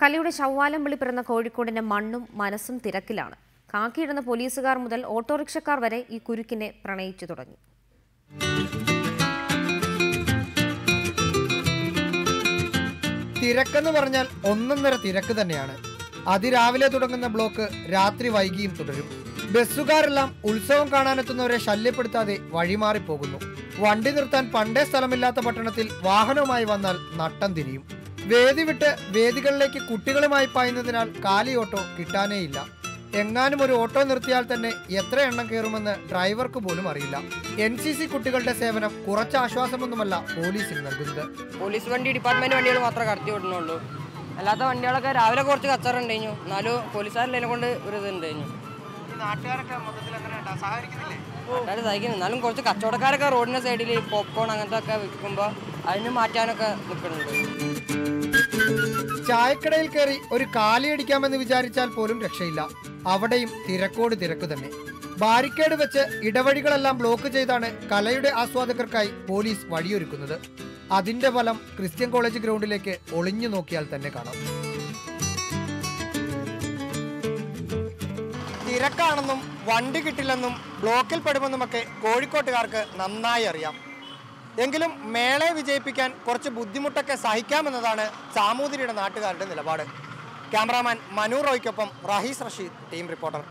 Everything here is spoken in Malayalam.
കലിയുടെ ശവ്വാലം വിളി പിറന്ന കോഴിക്കോടിന്റെ മണ്ണും മനസ്സും തിരക്കിലാണ്. കാക്കിയിടുന്ന പോലീസുകാർ മുതൽ ഓട്ടോറിക്ഷക്കാർ വരെ ഈ കുരുക്കിനെ പ്രണയിച്ചു തുടങ്ങി. തിരക്കെന്ന് പറഞ്ഞാൽ ഒന്നൊന്നര തിരക്ക് തന്നെയാണ്. അതിരാവിലെ തുടങ്ങുന്ന ബ്ലോക്ക് രാത്രി വൈകിയും തുടരും. ബസ്സുകാരെല്ലാം ഉത്സവം കാണാനെത്തുന്നവരെ ശല്യപ്പെടുത്താതെ വഴിമാറിപ്പോകുന്നു. വണ്ടി നിർത്താൻ പണ്ടേ സ്ഥലമില്ലാത്ത പട്ടണത്തിൽ വാഹനവുമായി വന്നാൽ നട്ടം തിരിയും. വേദി വിട്ട് വേദികളിലേക്ക് കുട്ടികളുമായി പായുന്നതിനാൽ കാലി ഓട്ടോ കിട്ടാനേയില്ല. എങ്ങാനും ഒരു ഓട്ടോ നിർത്തിയാൽ തന്നെ എത്ര എണ്ണം കയറുമെന്ന് ഡ്രൈവർക്ക് പോലും അറിയില്ല. NCC കുട്ടികളുടെ സേവനം കുറച്ച് ആശ്വാസമൊന്നുമല്ല പോലീസിന് നൽകുന്നത്. പോലീസ് വണ്ടി ഡിപ്പാർട്ട്മെന്റ് വണ്ടികൾ മാത്രമേ കടത്തി വിടുന്നുള്ളൂ. അല്ലാത്ത വണ്ടികളൊക്കെ രാവിലെ കുറച്ച് കച്ചറുണ്ടായിരുന്നു. എന്നാലും പോലീസുകാരെല്ലാം കൊണ്ട് ഒരു ഇതുണ്ടായിരുന്നു. നാട്ടുകാർ സഹിക്കുന്നു. എന്നാലും കുറച്ച് കച്ചവടക്കാരൊക്കെ റോഡിന്റെ സൈഡിൽ പോപ്കോൺ അങ്ങനത്തെ ഒക്കെ വിൽക്കുമ്പോൾ അതിന് മാറ്റാനൊക്കെ നിൽക്കുന്നുണ്ട്. ചായക്കടയിൽ കയറി ഒരു കാലിയടിക്കാമെന്ന് വിചാരിച്ചാൽ പോലും രക്ഷയില്ല. അവിടെയും തിരക്കോട് തിരക്ക് തന്നെ. ബാരിക്കേഡ് വെച്ച് ഇടവഴികളെല്ലാം ബ്ലോക്ക് ചെയ്താണ് കലയുടെ ആസ്വാദകർക്കായി പോലീസ് വഴിയൊരുക്കുന്നത്. അതിന്റെ ഫലം ക്രിസ്ത്യൻ കോളേജ് ഗ്രൗണ്ടിലേക്ക് ഒളിഞ്ഞു നോക്കിയാൽ തന്നെ കാണാം. തിരക്കാണെന്നും വണ്ടി കിട്ടില്ലെന്നും ബ്ലോക്കിൽ പെടുമെന്നുമൊക്കെ കോഴിക്കോട്ടുകാർക്ക് നന്നായി അറിയാം. എങ്കിലും മേളയെ വിജയിപ്പിക്കാൻ കുറച്ച് ബുദ്ധിമുട്ടൊക്കെ സഹിക്കാമെന്നതാണ് സാമൂതിരിയുടെ നാട്ടുകാരുടെ നിലപാട്. ക്യാമറാമാൻ മനു റോയ്ക്കൊപ്പം റഹീസ് റഷീദ്, ടീം റിപ്പോർട്ടർ.